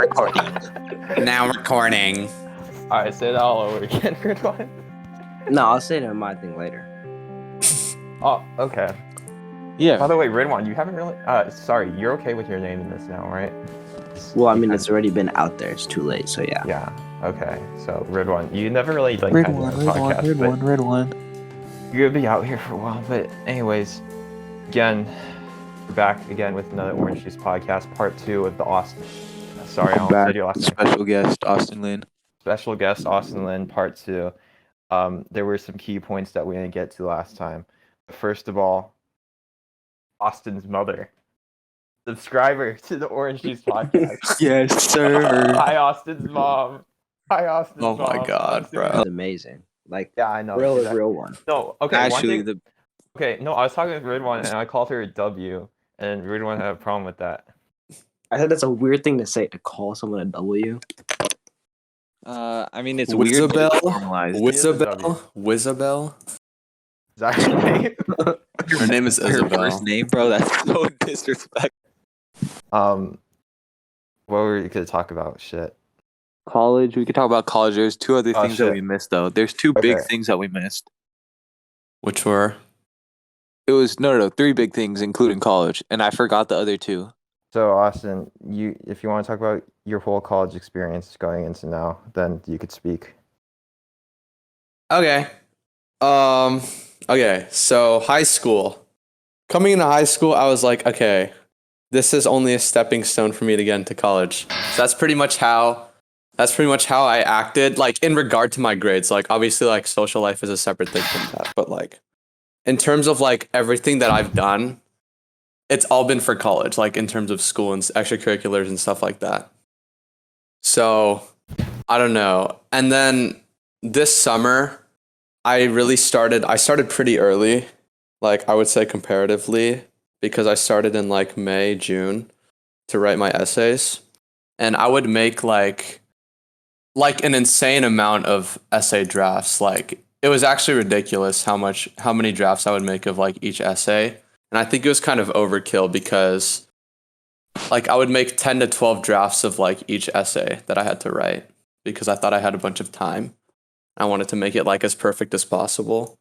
recording. Now recording. Alright, say that all over again, Ridwan. No, I'll say it in my thing later. Oh, okay. Yeah. By the way, Ridwan, you haven't really... sorry, you're okay with your name in this now, right? Well, I mean, it's already been out there. It's too late, so yeah. Yeah, okay. So, Ridwan, you never really, like, Red had one, a red one, podcast, red but one, red one. you're gonna be out here for a while. But anyways, again, we're back again with another Orange Juice podcast, part 2 of the Austin... Sorry, I almost said your last name. Special guest, Austin Lynn. Special guest, Austin Lynn, part 2. There were some key points that we didn't get to last time. First of all, Austin's mother, subscriber to the Orange Juice podcast. Yes, sir. Hi, Austin's mom. Hi, Austin's mom. Oh my God, Austin- bro. It's amazing. Like, Yeah, I know. real one. No, okay. Actually, one thing, okay, no, I was talking with Ridwan and I called her a W, and Ridwan had a problem with that. I said that's a weird thing to say, to call someone a W. I mean, it's weird. Wizabelle? But it's normalized. Wizabelle? Wizabelle? Is that her name? Her name is Her Isabel. first name, bro. That's so disrespectful. What were we gonna talk about? Shit. College. We could talk about college. There's two other Oh, things that shit. we missed, though. There's two big Okay. things that we missed. Which were? It was no, three big things, including college, and I forgot the other two. So Austin, if you want to talk about your whole college experience going into now, then you could speak. Okay. Okay, so high school. Coming into high school, I was like, okay, this is only a stepping stone for me to get into college. So that's pretty much how I acted, like in regard to my grades. Like obviously like social life is a separate thing from that, but like in terms of like everything that I've done, it's all been for college, like in terms of school and extracurriculars and stuff like that. So I don't know. And then this summer, I started pretty early, like I would say comparatively, because I started in like May, June to write my essays. And I would make like an insane amount of essay drafts. Like it was actually ridiculous how many drafts I would make of like each essay. And I think it was kind of overkill because like I would make 10 to 12 drafts of like each essay that I had to write because I thought I had a bunch of time. I wanted to make it like as perfect as possible.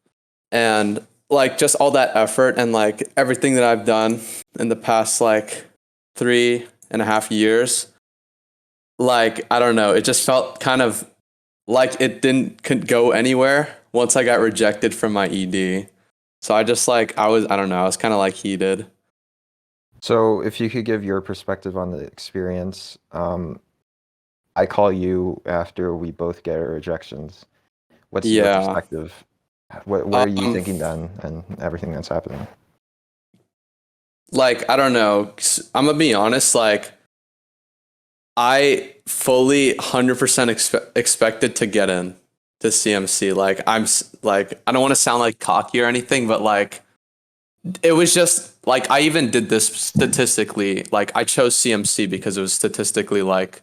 And like just all that effort and like everything that I've done in the past like 3.5 years, like, I don't know, it just felt kind of like it couldn't go anywhere once I got rejected from my ED. So I just like, I was kind of like heated. So if you could give your perspective on the experience, I call you after we both get our rejections. What's your perspective? What are you thinking then and everything that's happening? Like, I don't know. I'm going to be honest, like, I fully 100% expected to get in to CMC. Like, I don't want to sound like cocky or anything, but like, it was just like, I even did this statistically. Like, I chose CMC because it was statistically like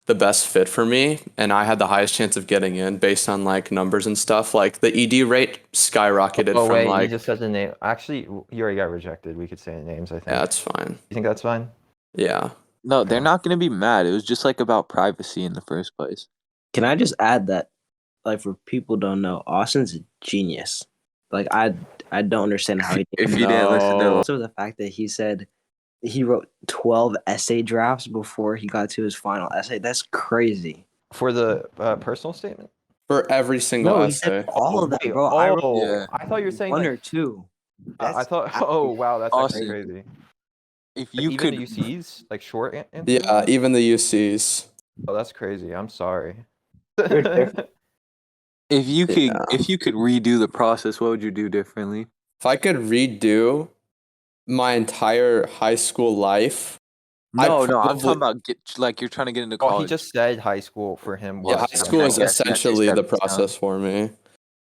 the best fit for me. And I had the highest chance of getting in based on like numbers and stuff. Like, the ED rate skyrocketed Oh, from wait, like. you just said the name. Actually, you already got rejected. We could say the names, I think. Yeah, that's fine. You think that's fine? Yeah. No, they're not gonna be mad. It was just like about privacy in the first place. Can I just add that, like, for people who don't know, Austin's a genius. Like, I don't understand how he If you didn't listen to Also, the fact that he said he wrote 12 essay drafts before he got to his final essay, that's crazy. For the personal statement? For every single No, he essay. said all of them, Wait, bro. I wrote Yeah. I thought you were saying one like, or two. I thought, oh wow, that's Awesome. actually crazy. If Like, you even could, the UCs, like short answers? Yeah, even the UCs. Oh, that's crazy. I'm sorry. different. if you could, Yeah. if you could redo the process, what would you do differently? If I could redo my entire high school life, No, I'm probably- talking about you're trying to get into Oh, college. he just said high school for him. yeah, was high the school is guess that's essentially the stepping stone. process for me.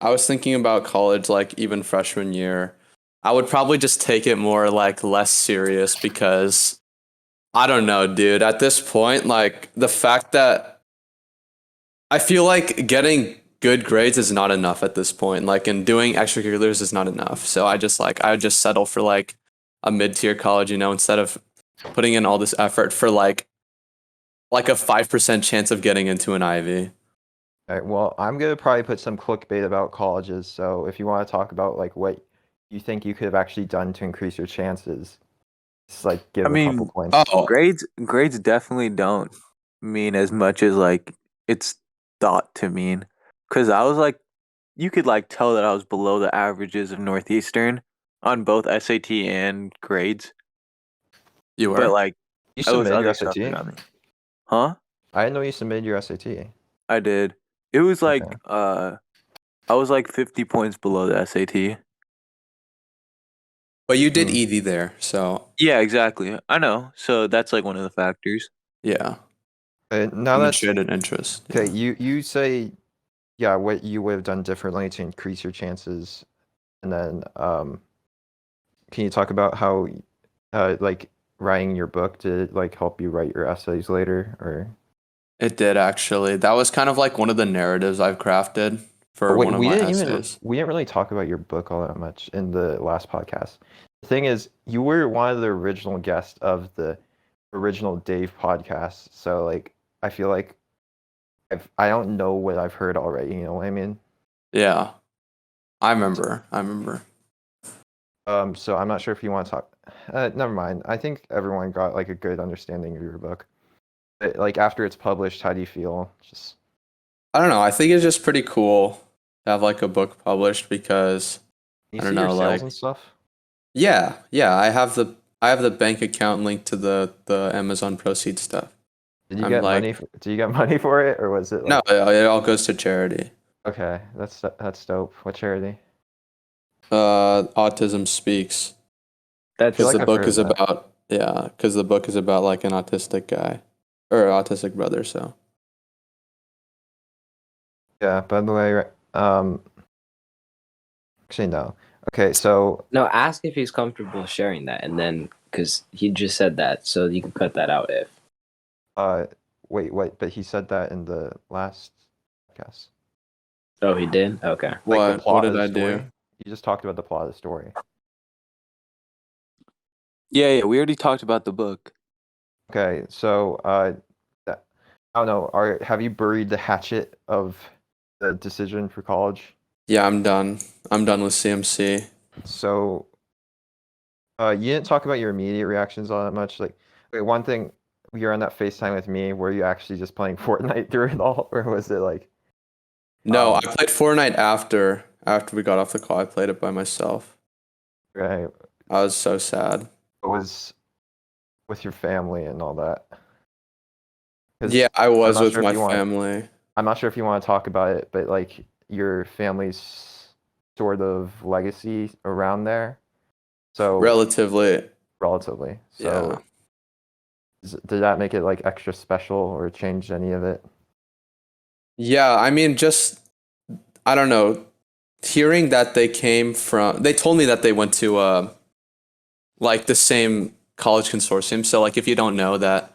I was thinking about college like even freshman year. I would probably just take it more like less serious because I don't know, dude. At this point, like the fact that I feel like getting good grades is not enough at this point. Like, and doing extracurriculars is not enough. So I would just settle for like a mid-tier college, instead of putting in all this effort for like like a 5% chance of getting into an Ivy. All right, well, I'm gonna probably put some clickbait about colleges. So if you want to talk about like what you think you could have actually done to increase your chances, just like give I a couple mean, points. Oh, grades definitely don't mean as much as like it's thought to mean. Cause I was like, you could like tell that I was below the averages of Northeastern on both SAT and grades. you But were? like You it was submitted your other stuff that SAT? got me. Huh? I didn't know you submitted your SAT. I did. It was like Okay. I was like 50 points below the SAT. But you did Hmm. ED there, so Yeah, exactly. I know. So that's like one of the factors. yeah. Now that's Demonstrated interest. okay. Yeah. You say yeah, what you would have done differently to increase your chances, and then can you talk about how like writing your book did like help you write your essays later, or? It did actually. That was kind of like one of the narratives I've crafted Oh, for wait, one of my essays. we didn't really talk about your book all that much in the last podcast. The thing is, you were one of the original guests of the original Dave podcast, so like I feel like I don't know what I've heard already. You know what I mean? Yeah. I remember. I remember. So I'm not sure if you want to talk. Never mind. I think everyone got like a good understanding of your book. Like after it's published, how do you feel? Just I don't know. I think it's just pretty cool to have like a book published because you I don't see your know, sales like and stuff. yeah, I have the bank account linked to the Amazon proceeds stuff. Did you I'm get like, money? Do you get money for it, or was it no, like it all goes to charity. okay? That's dope. What charity? Autism Speaks. I feel That's like Because the I've book heard of is that. about yeah, because the book is about like an autistic guy or autistic brother. So Yeah. By the way, actually no. Okay, so no. Ask if he's comfortable sharing that, and then because he just said that, so you can cut that out if. uh, wait, what? But he said that in the last podcast. Oh, he did. Okay. Like the what plot of did the I do? story. You just talked about the plot of the story. Yeah, we already talked about the book. Okay, so that- I don't know. Have you buried the hatchet of the decision for college? Yeah, I'm done. I'm done with CMC. So, you didn't talk about your immediate reactions all that much. Like, wait, one thing, you're on that FaceTime with me. Were you actually just playing Fortnite through it all, or was it like, No, I played Fortnite after we got off the call. I played it by myself. right? I was so sad. It was with your family and all that. 'Cause Yeah, I I'm was not with sure if my you want. family. I'm not sure if you want to talk about it, but like your family's sort of legacy around there. So Relatively, relatively. yeah. So did that make it like extra special or change any of it? Yeah, I mean, just I don't know. Hearing that they told me that they went to like the same college consortium. So like if you don't know that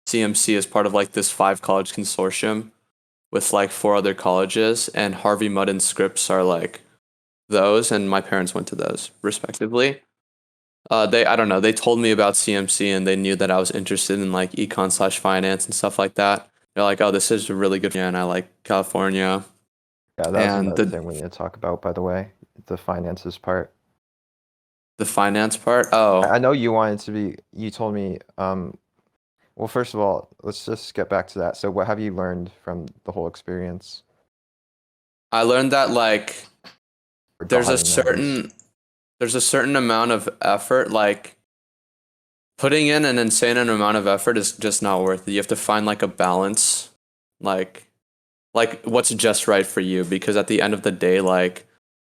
CMC is part of like this 5 college consortium with like 4 other colleges, and Harvey Mudd and Scripps are like those, and my parents went to those respectively. I don't know, they told me about CMC and they knew that I was interested in like econ/finance and stuff like that. They're like, oh, this is really good, and I like California. Yeah, that was And another thing we need to talk about, by the way, the finances part. the finance part. Oh, I know you wanted to be, you told me, well, first of all, let's just get back to that. So what have you learned from the whole experience? I learned that like Or there's a gotten, at least? certain there's a certain amount of effort, like putting in an insane amount of effort is just not worth it. You have to find like a balance, like what's just right for you, because at the end of the day, like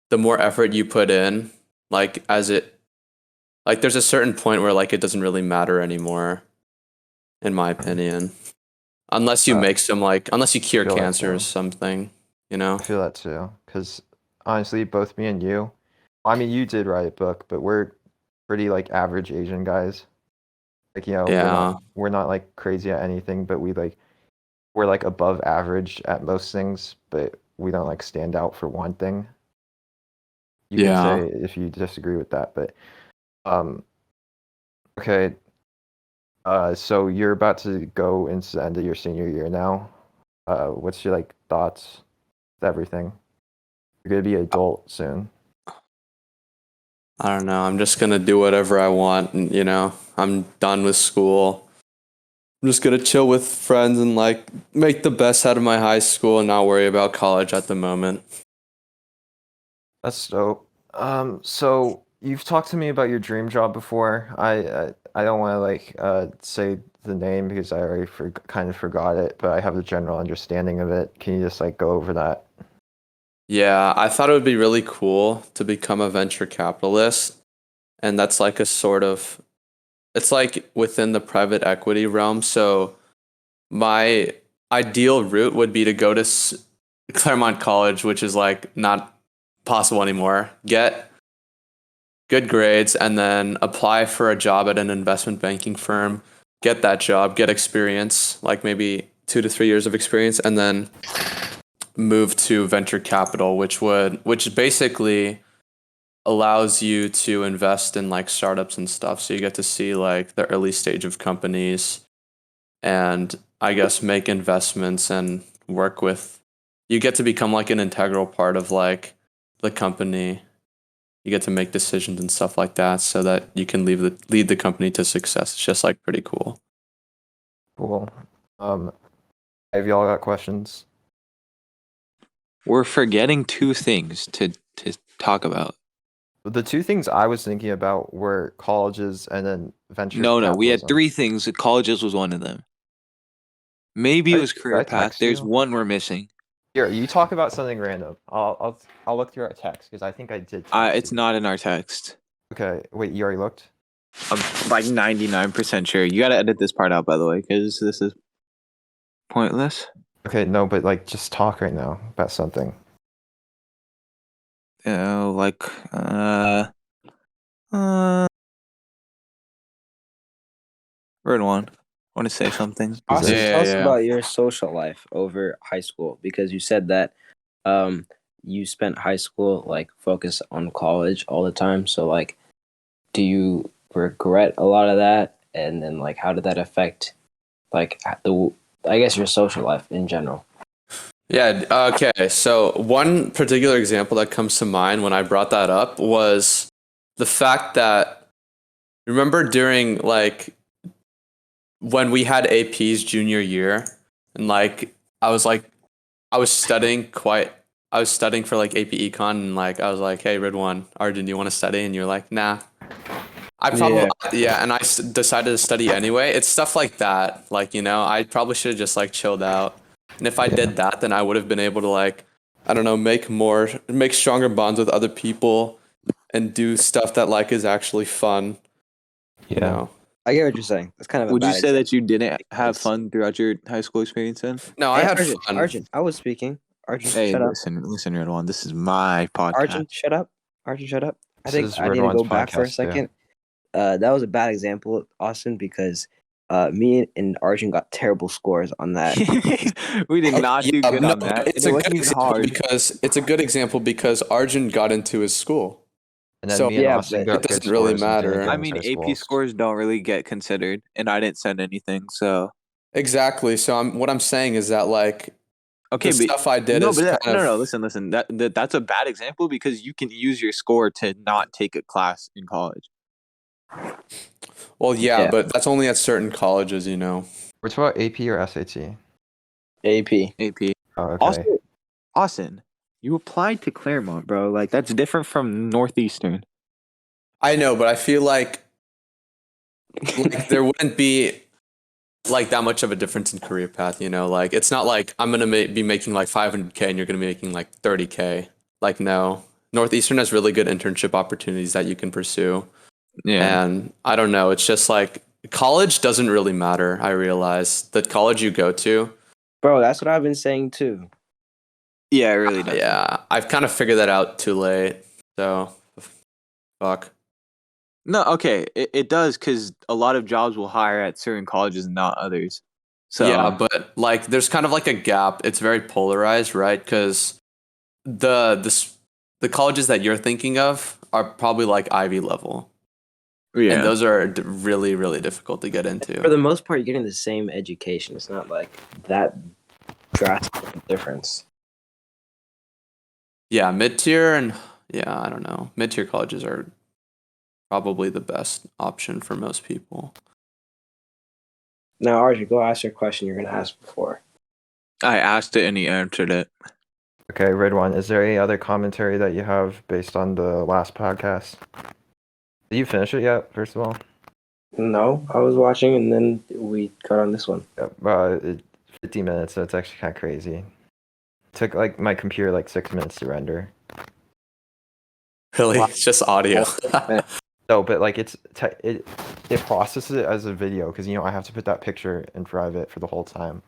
the more effort you put in, like there's a certain point where like it doesn't really matter anymore, in my opinion. Unless you Uh, make some like unless you cure feel that cancer or too. something, you know? I feel that too, because honestly, both me and you, I mean, you did write a book, but we're pretty like average Asian guys. Like, you know, Yeah. we're not like crazy at anything, but we're like above average at most things, but we don't like stand out for one thing. You can Yeah. say if you disagree with that, but um, okay. So you're about to go into the end of your senior year now. What's your like thoughts? Everything. You're gonna be an adult soon. I don't know. I'm just gonna do whatever I want, and I'm done with school. I'm just gonna chill with friends and like make the best out of my high school and not worry about college at the moment. That's dope. So you've talked to me about your dream job before. I don't want to like say the name because I already kind of forgot it, but I have a general understanding of it. Can you just like go over that? Yeah, I thought it would be really cool to become a venture capitalist, and that's like a sort of it's like within the private equity realm. So my ideal route would be to go to Claremont College, which is like not possible anymore. Get good grades and then apply for a job at an investment banking firm. Get that job, get experience, like maybe 2 to 3 years of experience, and then move to venture capital, which basically allows you to invest in like startups and stuff. So you get to see like the early stage of companies and I guess make investments and work with you get to become like an integral part of like the company. You get to make decisions and stuff like that so that you can lead the company to success. It's just like pretty cool. Cool. Um, have y'all got questions? We're forgetting two things to talk about. The two things I was thinking about were colleges and then venture No, we had capitalism. three things. Colleges was one of them. Maybe it was career I path. text There's you? one we're missing. Here, you talk about something random. I'll look through our text because I think I did. Text It's you. not in our text. Okay, wait, you already looked? I'm like 99% sure. You gotta edit this part out, by the way, because this is pointless. Okay, no, but like just talk right now about something. Like Word one. I want to say something. Austin, Yeah, tell us yeah. about your social life over high school because you said that you spent high school like focused on college all the time. So like, do you regret a lot of that? And then like, how did that affect like I guess your social life in general? Yeah, okay. So one particular example that comes to mind when I brought that up was the fact that remember during like when we had APs junior year and like I was studying quite I was studying for like AP Econ and like I was like, "Hey, Ridwan, Arjun, do you want to study?" And you're like, "Nah." I probably and I decided to study anyway. It's stuff like that. Like, I probably should have just like chilled out. And if I did that, then I would have been able to like I don't know, make stronger bonds with other people and do stuff that like is actually fun, you Yeah. know. I get what you're saying. That's kind of a Would you bad say that example. you didn't have fun throughout your high school experience then? No, I Hey, had Arjun, fun. Arjun, I was speaking. Arjun, Hey, shut up. listen, Redwan. This is my podcast. Arjun, shut up. Arjun, shut up. I This think is I need to go Ridwan's back for a podcast, too. second. That was a bad example, Austin, because me and Arjun got terrible scores on that. We did not do good no, on that. it's It a wasn't good even example hard. because it's a good example because Arjun got into his school. And then So me and yeah, Austin but got it good doesn't really scores and didn't matter. get I into mean, high AP schools. scores don't really get considered, and I didn't send anything, so. Exactly. So what I'm saying is that like Okay, the but stuff I did is kind of no. Listen. That's a bad example because you can use your score to not take a class in college. well, yeah, Yeah. but that's only at certain colleges, you know. We're talking about AP or SAT? AP. AP. Oh, okay. Also, Austin, you applied to Claremont, bro. Like that's different from Northeastern. I know, but I feel like there wouldn't be like that much of a difference in career path, you know. Like it's not like I'm gonna be making like 500K and you're gonna be making like 30K. Like no, Northeastern has really good internship opportunities that you can pursue. Yeah. And I don't know, it's just like college doesn't really matter. I realize the college you go to. Bro, that's what I've been saying too. Yeah, it really does. Yeah, I've kind of figured that out too late. So, fuck. No, okay, it does because a lot of jobs will hire at certain colleges and not others. So Yeah, but like there's kind of like a gap. It's very polarized, right? Because the colleges that you're thinking of are probably like Ivy level. Yeah. And those are really, really difficult to get into. For the most part, you're getting the same education. It's not like that drastic difference. Yeah, mid-tier and I don't know. Mid-tier colleges are probably the best option for most people. Now, Arjun, go ask your question you're going to ask before. I asked it and he answered it. Okay, Ridwan, is there any other commentary that you have based on the last podcast? Did you finish it yet, first of all? No, I was watching and then we got on this one. Yeah, 50 minutes, so it's actually kind of crazy. It took like my computer like 6 minutes to render. Really? It's just audio. No, but like it processes it as a video because I have to put that picture in private for the whole time.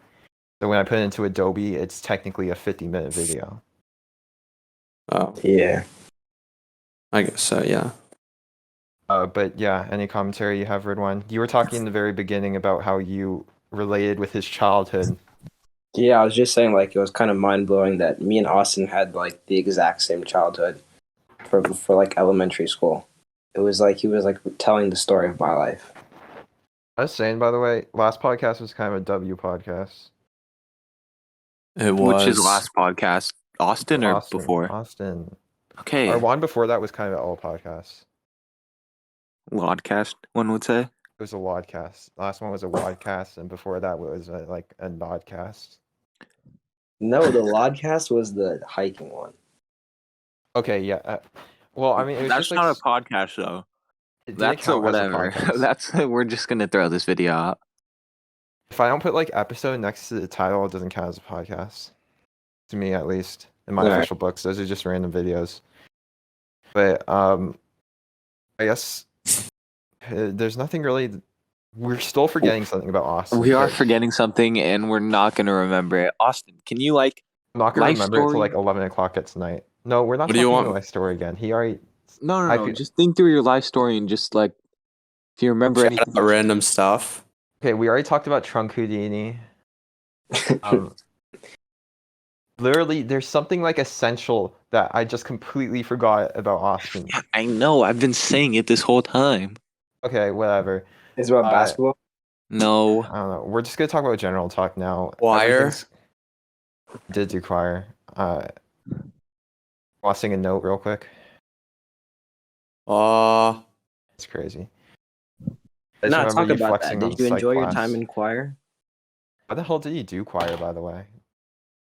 So when I put it into Adobe, it's technically a 50-minute video. Oh, Yeah. I guess so, yeah. But yeah, any commentary you have, Ridwan? You were talking in the very beginning about how you related with his childhood. Yeah, I was just saying, like, it was kind of mind-blowing that me and Austin had, like, the exact same childhood for like, elementary school. It was like he was, like, telling the story of my life. I was saying, by the way, last podcast was kind of a W podcast. It was. Which is last podcast? Austin or before? Austin. Okay. Our one before that was kind of all podcasts. Wadcast, one would say. It was a wadcast. Last one was a wadcast, and before that was like a nodcast. No, the Lodcast was the hiking one. Okay, yeah. Well, I mean, it was That's just not like, a podcast though. it didn't That's a count as a whatever. podcast. We're just gonna throw this video out. If I don't put like episode next to the title, it doesn't count as a podcast. To me, at least, in my official books, those are just random videos. But I guess there's nothing really. We're still forgetting something about Austin. We are forgetting something, and we're not gonna remember it. Austin, can you I'm not gonna life remember it till story? like 11 o'clock at night. No, we're not What do you talking want? about my story again. He already. No. Just think through your life story and just like if you remember Shout anything. out random stuff. Okay, we already talked about Trunk Houdini. Literally, there's something like essential that I just completely forgot about Austin. I know. I've been saying it this whole time. Okay, whatever. Is it about basketball? No. I don't know. We're just gonna talk about general talk now. Choir? Did do choir. Want to sing a note real quick? It's crazy. I just No, remember talk you about that. flexing on Did you psych enjoy your class. time in choir? How the hell did you do choir, by the way?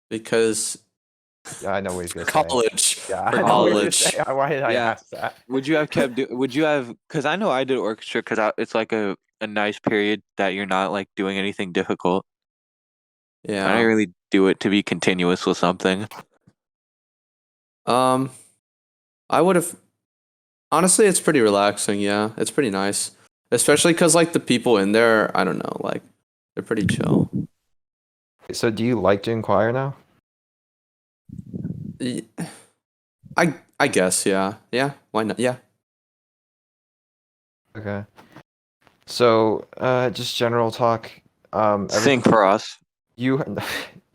Because Yeah, I know what he's gonna say. college. Yeah, For I know what you're college. saying. Why did I Yeah. ask that? Would you have kept? Would you have? Because I know I did orchestra. Because it's like a nice period that you're not like doing anything difficult. I Yeah. don't really do it to be continuous with something. I would have. Honestly, it's pretty relaxing. Yeah, it's pretty nice, especially because like the people in there, I don't know, like they're pretty chill. So, do you like doing choir now? I guess, yeah. Why not? Yeah. Okay. So, just general talk. Sing for us. You,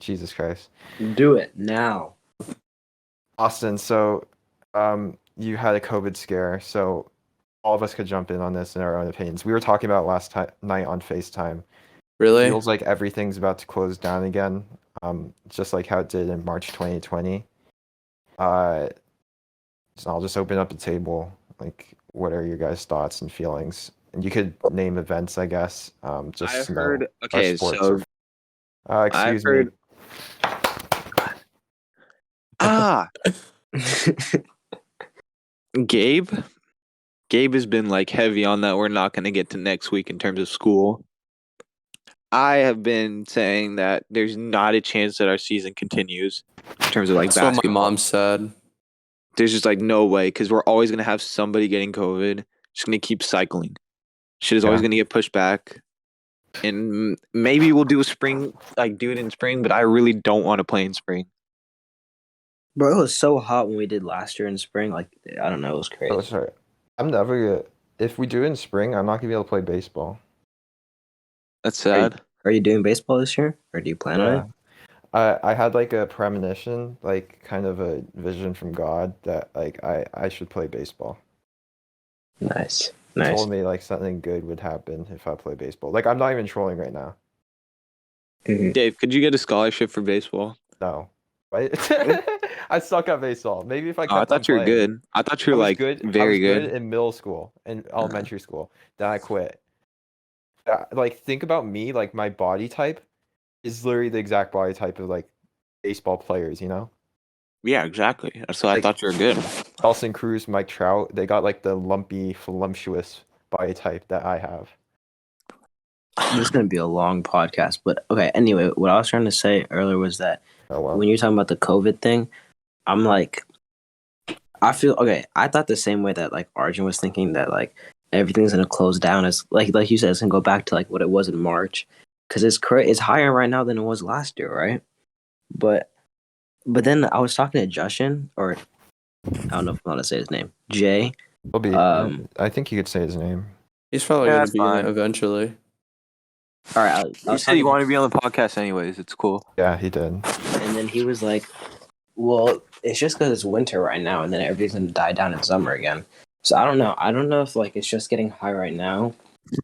Jesus Christ, Do it now. Austin. So, you had a COVID scare, so all of us could jump in on this in our own opinions. We were talking about last night on FaceTime. Really? Feels like everything's about to close down again, just like how it did in March 2020. So I'll just open up the table. Like, what are your guys' thoughts and feelings? And you could name events, I guess. Just I've heard. our Okay, sports so excuse heard- me. Gabe has been like heavy on that. We're not going to get to next week in terms of school. I have been saying that there's not a chance that our season continues in terms of like That's what basketball. my mom said. There's just like no way because we're always going to have somebody getting COVID. Just going to keep cycling. Shit is always going to get pushed back. And maybe we'll do a spring, like do it in spring, but I really don't want to play in spring. Bro, it was so hot when we did last year in spring. Like, I don't know, it was crazy. Oh, sorry. I'm never gonna. If we do it in spring, I'm not gonna be able to play baseball. That's sad. Are you doing baseball this year? Or do you plan on it? I had like a premonition, like kind of a vision from God that like I should play baseball. Nice. Nice. told me like something good would happen if I play baseball. Like I'm not even trolling right now. Dave, could you get a scholarship for baseball? No. Right? I suck at baseball. Maybe if I Oh, I kept on thought you were playing. good. I thought you I were was like good. I very was good good. in middle school and elementary school. Then I quit. Like think about me, like my body type is literally the exact body type of like baseball players, you know? Yeah, exactly. So I Like thought you were good. Nelson Cruz, Mike Trout, they got like the lumpy, voluptuous body type that I have. This is going to be a long podcast, but okay. Anyway, what I was trying to say earlier was that when you're talking about the COVID thing, I'm like, I feel okay. I thought the same way that like Arjun was thinking that like everything's going to close down. As like you said, it's going to go back to like what it was in March because it's higher right now than it was last year, right? But then I was talking to Justin, or I don't know if I'm allowed to say his name, Jay. I think you could say his name. He's probably Yeah, going that's to be in fine. it eventually. All right, You said you want to be on the podcast anyways. It's cool. Yeah, he did. And then he was like, well, it's just because it's winter right now, and then everything's going to die down in summer again. So I don't know. I don't know if like it's just getting high right now,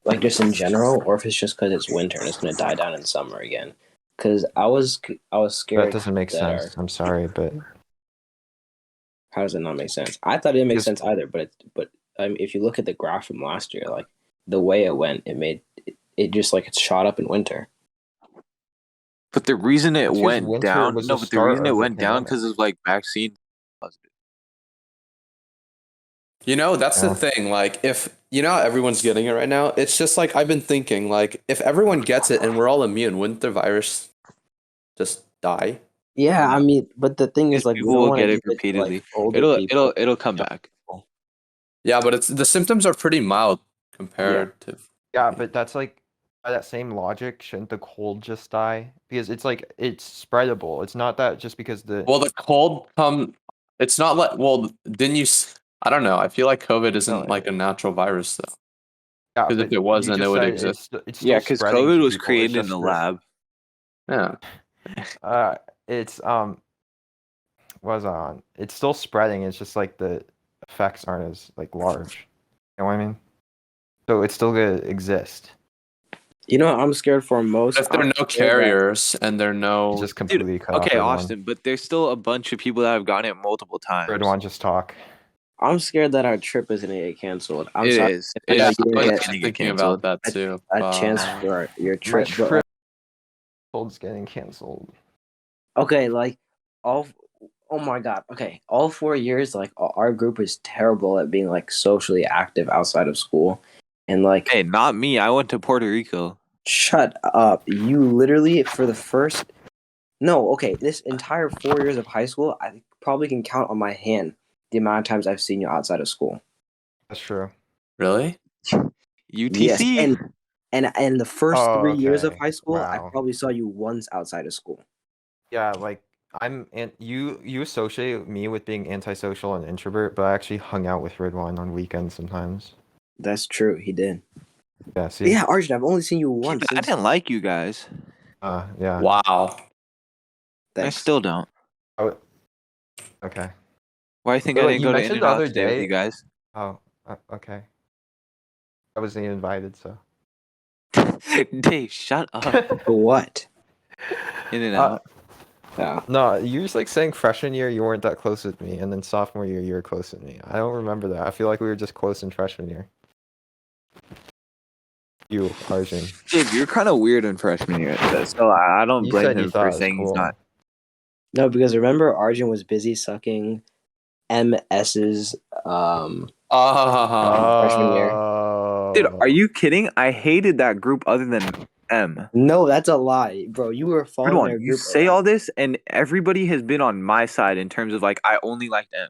like just in general, or if it's just because it's winter and it's going to die down in summer again. Because I was scared. That doesn't make sense. I'm sorry, but how does it not make sense? I thought it didn't make sense either. But if you look at the graph from last year, like the way it went, it just like it shot up in winter. But the reason it went down, was no, the but the reason start it of the went down pandemic. because of like vaccine. You know, that's the thing. Like, if you know how everyone's getting it right now, it's just like I've been thinking. Like, if everyone gets it and we're all immune, wouldn't the virus just die? Yeah, I mean, but the thing is, like, we People don't will want get to it give it to, like, repeatedly. older people. It'll come back. Yeah, but the symptoms are pretty mild compared to. Yeah, but that's like by that same logic, shouldn't the cold just die? Because it's like it's spreadable. It's not that just because the Well, the cold it's not like, well, didn't you? I don't know. I feel like COVID isn't like a natural virus though. yeah, Because if but it you wasn't, it just would said exist. it's still Yeah, because spreading COVID to was people. It's created in just the lab. Yeah. It's what was I on? It's still spreading. It's just like the effects aren't as like large. You know what I mean? So it's still gonna exist. You know what I'm scared for most? If there are no carriers and there are It's no. just completely cut off. Okay, everyone. Austin, but there's still a bunch of people that have gotten it multiple times. Red one, just talk. I'm scared that our trip is going to get canceled. I'm It sorry. is. I know Yeah, you I didn't was get actually thinking about that too. a chance for your My trip. trip is getting canceled. Okay, like, oh my God. Okay, all 4 years, like, our group is terrible at being, like, socially active outside of school. And, like, Hey, not me. I went to Puerto Rico. shut up. You literally, for the first. No, okay, this entire 4 years of high school, I probably can count on my hand the amount of times I've seen you outside of school. That's true. Really? UTC. Yes, and the first 3 years of okay. high school, I Wow. probably saw you once outside of school. Yeah, like you associate me with being antisocial and introvert, but I actually hung out with Ridwan on weekends sometimes. That's true, he did. Yeah, see. Yeah, Arjun, I've only seen you once. I didn't like you guys. Yeah. Wow. Thanks. I still don't. Oh, okay. Why do you think Wait, I wait, didn't you go to mentioned In the and Out other today with day- you guys? Oh, okay. I wasn't even invited, so. Dave, shut up. For what? In and Out. Yeah. No, you're just like saying freshman year you weren't that close with me, and then sophomore year you were close with me. I don't remember that. I feel like we were just close in freshman year. You, Arjun. Dave, you're kind of weird in freshman year. So I don't You blame said you him thought it for was saying he's cool. not. No, because remember Arjun was busy sucking MS's freshman year. Dude, are you kidding? I hated that group other than M. No, that's a lie, bro. You were following their You group. say around. all this, and everybody has been on my side in terms of like I only liked M.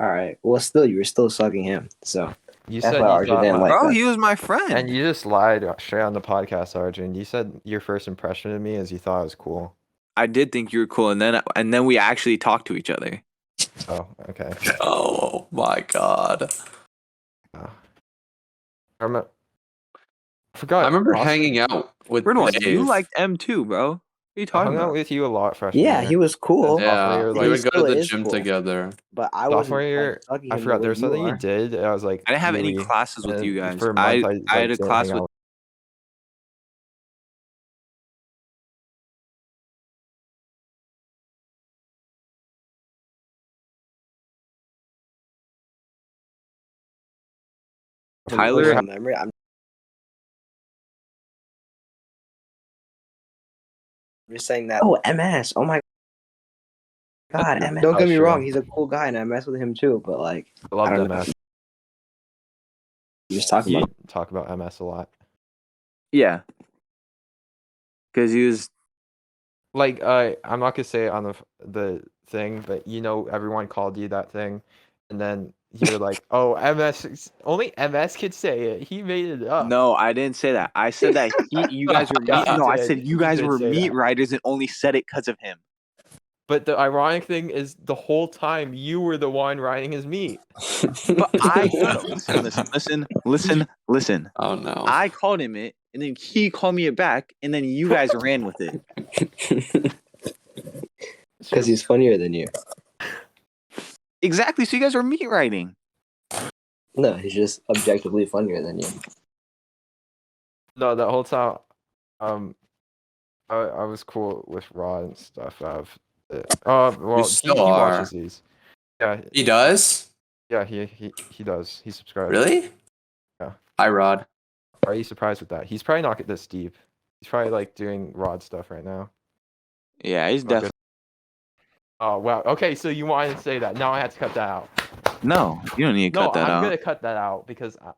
All right. Well, still, you were still sucking him. So You that's said why you Arjun thought didn't like Bro, that. he was my friend. and you just lied straight on the podcast, Arjun. You said your first impression of me is you thought I was cool. I did think you were cool, and then we actually talked to each other. Oh, okay. Oh my god. I forgot. I remember Austin- hanging out with Weird one. Dave. You liked M too, bro. you I talking hung out about? with you a lot freshman Yeah, year. he was cool. Yeah, Sophomore year, we He would go to still the is gym cool. together. But I sophomore wasn't year, sucking I him the forgot way there was you something you are. did. And I was like, I didn't have any really, classes with and you guys. for a month, I I had like a didn't class hang with out. Tyler. From memory, I'm just saying that. Oh, MS. Oh my God, MS. Don't get me wrong. He's a cool guy, and I mess with him too. But like, I loved I don't know. MS. You just talking You about. talk about MS a lot. Yeah, because he was. Like, I'm not gonna say it on the thing, but everyone called you that thing, and then you were like, "Oh, only MS could say it. He made it up." No, I didn't say that. I said that you guys were Yes, meat. you No, I did. said you You guys did were say meat that. riders and only said it because of him. But the ironic thing is, the whole time you were the one riding his meat. But no. Listen. Oh no. I called him it, and then he called me it back, and then you guys ran with it. Because he's funnier than you. Exactly. So you guys were meat riding. No, he's just objectively funnier than you. No, that whole time, I was cool with Rod and stuff. Well, still he are. watches these. Yeah, He does? yeah, he does. He subscribes. Really? Yeah. Hi, Rod. Are you surprised with that? He's probably not this deep. He's probably like doing Rod stuff right now. Yeah, he's definitely. Oh wow. Okay, so you wanted to say that. Now I had to cut that out. No, you don't need to cut that I'm out. gonna cut that out because oh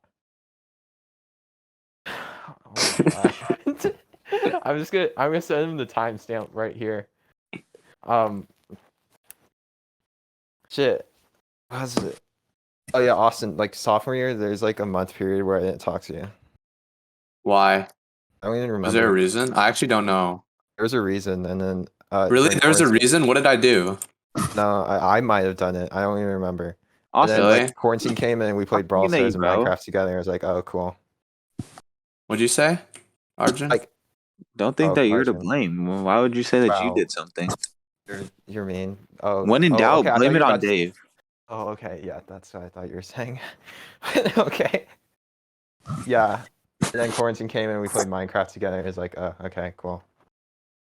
my gosh. I'm gonna send him the timestamp right here. Shit. What was it? Oh yeah, Austin, like sophomore year, there's like a month period where I didn't talk to you. Why? I don't even remember. Was there a reason? I actually don't know. There was a reason, and then Really? There was a reason? What did I do? No, I might have done it. I don't even remember. Austin, and then really? like quarantine came in and we played Brawl Stars and Minecraft together. I was like, oh cool. What'd you say, Arjun? Like, don't think that you're to blame. Why would you say that you did something? You're mean. Oh, when in doubt, okay, blame it on Dave. Oh, okay, yeah, that's what I thought you were saying. Okay. Yeah. And then quarantine came in and we played Minecraft together. It was like, oh, okay, cool.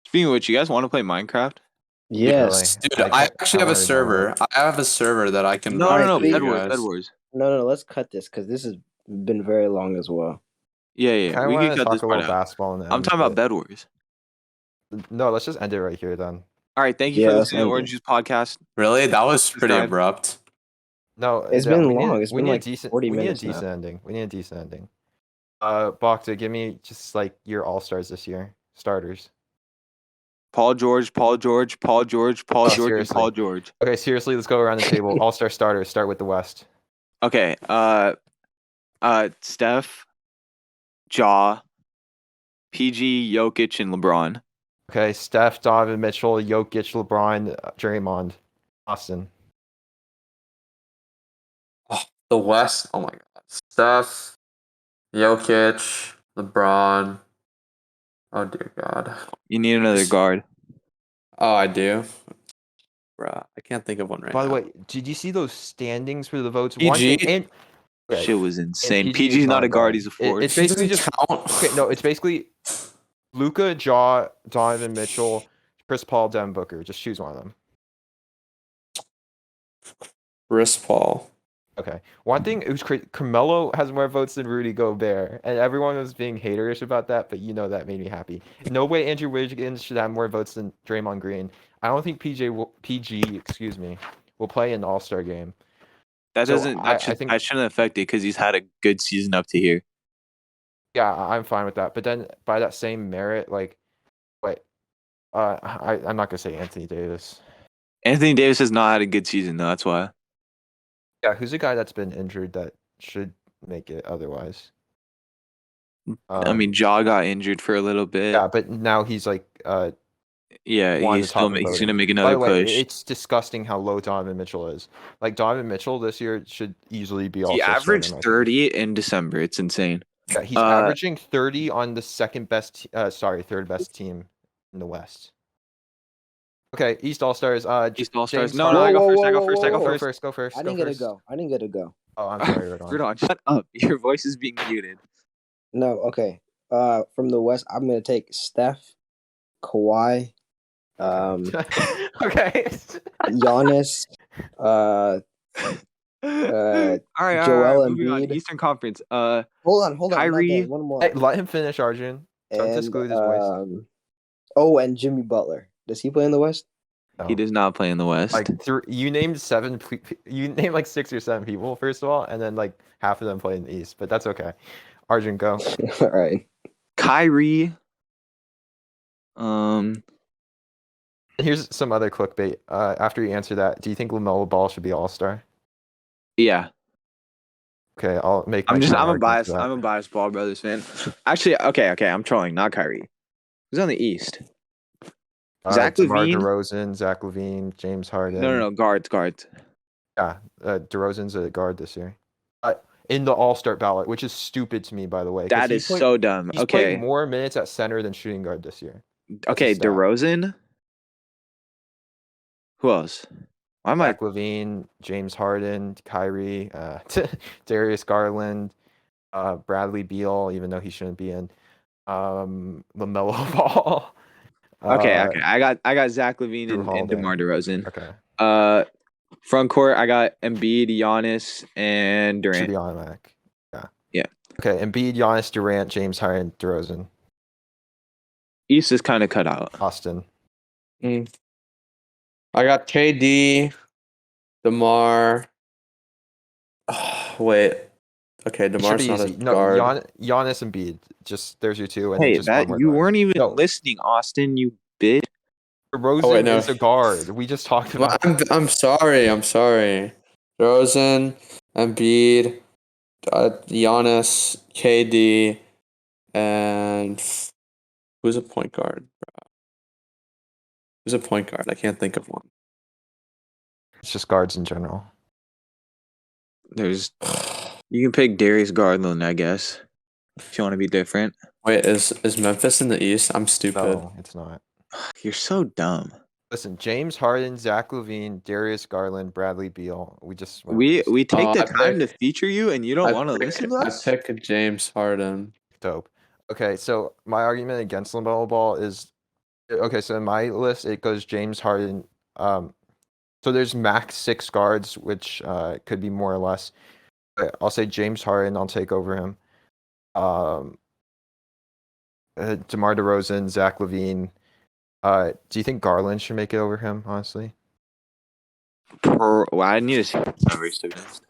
Speaking of which, you guys want to play Minecraft? Yes. Dude, I actually have a server. I have a server that I can. No, Bed Wars. No, let's cut this because this has been very long as well. Yeah. We can cut this part out. Basketball I'm talking about Bed Wars. No, let's just end it right here then. All right, thank you for listening to Orange Juice Podcast. Really? That was pretty abrupt. No, it's been long. It's been like 40 minutes. We need a decent ending. Bokta, give me just like your all-stars this year. Starters. Paul George, and Paul George. Okay, seriously, let's go around the table. All-star starters. Start with the West. Okay. Steph, Ja, PG, Jokic, and LeBron. Okay, Steph, Donovan Mitchell, Jokic, LeBron, Draymond, Austin. Oh, the West. Oh my God. Steph, Jokic, LeBron. Oh dear God. You need another guard. Oh, I do. Bruh, I can't think of one right now. By the way, did you see those standings for the votes? PG? Shit was insane. PG's not a guard, he's a forward. It's basically just okay. No, it's basically Luka, Ja, Donovan Mitchell, Chris Paul, Devin Booker. Just choose one of them. Chris Paul. Okay. One thing, it was crazy. Carmelo has more votes than Rudy Gobert, and everyone was being haterish about that, but that made me happy. No way Andrew Wiggins should have more votes than Draymond Green. I don't think PG will play an All-Star game. That shouldn't affect it because he's had a good season up to here. Yeah, I'm fine with that. But then by that same merit, I'm not gonna say Anthony Davis. Anthony Davis has not had a good season though. That's why. Yeah, who's a guy that's been injured that should make it otherwise? I mean, Ja got injured for a little bit. Yeah, but now he's like he's gonna make another push. It's disgusting how low Donovan Mitchell is. Like Donovan Mitchell this year should easily be. He averaged 30 in December. It's insane. Yeah, he's averaging 30 on the third best team in the West. Okay, East All Stars. East All-Stars. James No, Harden. I go Whoa, first. whoa, I go whoa, first. I whoa, go whoa. first. Go first. I didn't get to go. I didn't get to go. Oh, I'm sorry, Rodon. Rodon, shut up. Your voice is being muted. No, okay. From the West, I'm gonna take Steph, Kawhi, Okay. Giannis, All right. Joel Moving on. Embiid. Eastern Conference. Hold on. I'm not Kyrie. done. One more. Hey, let him finish, Arjun. Don't And disclude his voice. and Jimmy Butler. Does he play in the West? No. He does not play in the West. Like you named you named like 6 or 7 people first of all, and then like half of them play in the East, but that's okay. Arjun, go. All right. Kyrie. Here's some other clickbait. After you answer that, do you think LaMelo Ball should be All-Star? Yeah. Okay, I'll make. I'm a counter-argument biased. to that. I'm a biased Ball Brothers fan. Actually, okay. I'm trolling. Not Kyrie. Who's on the East? Zach DeMar LaVine? DeRozan, Zach LaVine, James Harden. No. Guards. Yeah, DeRozan's a guard this year. In the All-Star ballot, which is stupid to me, by the way. That is so dumb. He's played more minutes at center than shooting guard this year. Okay, DeRozan. Who else? Why am I? Zach LaVine, James Harden, Kyrie, Darius Garland, Bradley Beal, even though he shouldn't be in. LaMelo Ball. Okay. I got Zach LaVine and DeMar DeRozan. Okay. Front court, I got Embiid, Giannis, and Durant. Should be automatic. Yeah. Okay, Embiid, Giannis, Durant, James Harden, DeRozan. East is kind of cut out. Austin. I got KD, DeMar. Wait. Okay, DeMar's not a guard. Giannis and Embiid. Just there's your two. And Hey, just one more you guard. weren't even listening, Austin. You bitch. DeRozan is a guard. We just talked about. I'm sorry. DeRozan, Embiid, Giannis, KD, and who's a point guard? Who's a point guard? I can't think of one. It's just guards in general. You can pick Darius Garland, I guess, if you want to be different. Wait, is Memphis in the East? I'm stupid. No, it's not. You're so dumb. Listen, James Harden, Zach LaVine, Darius Garland, Bradley Beal. We take the time to feature you, and you don't want to listen to us. I pick James Harden. Dope. Okay, so my argument against LaMelo Ball is okay. So in my list, it goes James Harden. So there's max 6 guards, which could be more or less. But I'll say James Harden. I'll take over him. DeMar DeRozan, Zach LaVine. Do you think Garland should make it over him? Honestly, I need to see the numbers to be honest.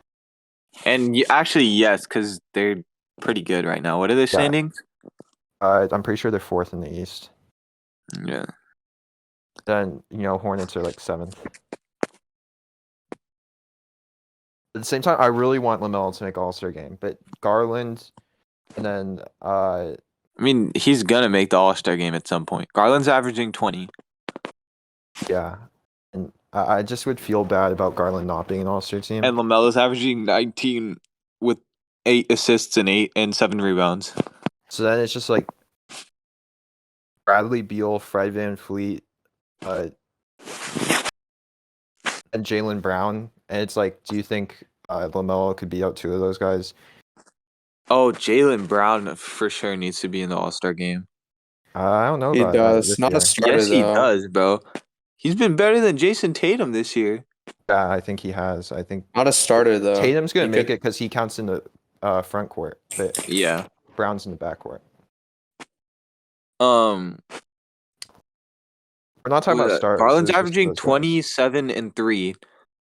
And actually, yes, because they're pretty good right now. What are their standings? I'm pretty sure they're 4th in the East. Yeah. Then Hornets are like 7th. At the same time, I really want LaMelo to make All-Star game, but Garland, and then I mean, he's gonna make the All-Star game at some point. Garland's averaging 20. Yeah, and I just would feel bad about Garland not being an All-Star team. And LaMelo's averaging 19 with 8 assists and 7 rebounds. So then it's just like Bradley Beal, Fred VanVleet, and Jaylen Brown. And it's like, do you think LaMelo could beat out 2 of those guys? Oh, Jaylen Brown for sure needs to be in the All-Star game. I don't know. He does. Not year. a starter, yes, he though. does, bro. He's been better than Jason Tatum this year. Yeah, I think he has. I think not a starter though. Tatum's gonna make it because he counts in the front court. But yeah, Brown's in the back court. We're not talking about starters. Garland's averaging 27 and 3,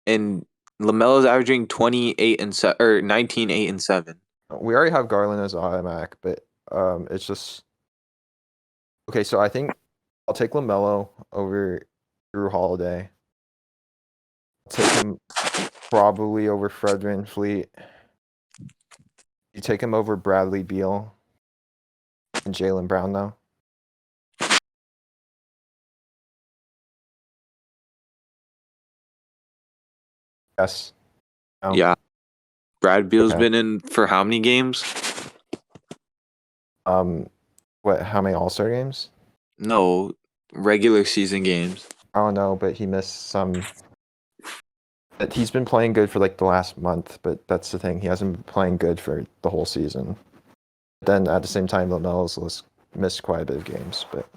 and LaMelo's averaging 28 and 19, 8 and 7. We already have Garland as automatic, but it's just okay. So I think I'll take LaMelo over Drew Holiday. I'll take him probably over Fred VanVleet. You take him over Bradley Beal and Jaylen Brown, though. Yes. No. Yeah. Brad Beal's been in for how many games? What? How many All-Star games? No, regular season games. I don't know, but he missed some. He's been playing good for like the last month, but that's the thing. He hasn't been playing good for the whole season. Then at the same time, LaMelo's missed quite a bit of games, but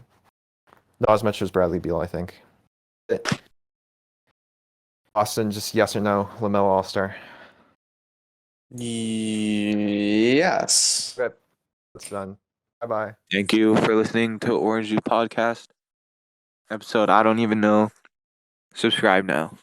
not as much as Bradley Beal, I think. Austin, just yes or no, LaMelo All-Star. Yes. Rip. That's done. Bye-bye. Thank you for listening to Orange Juice Podcast episode. I don't even know. Subscribe now.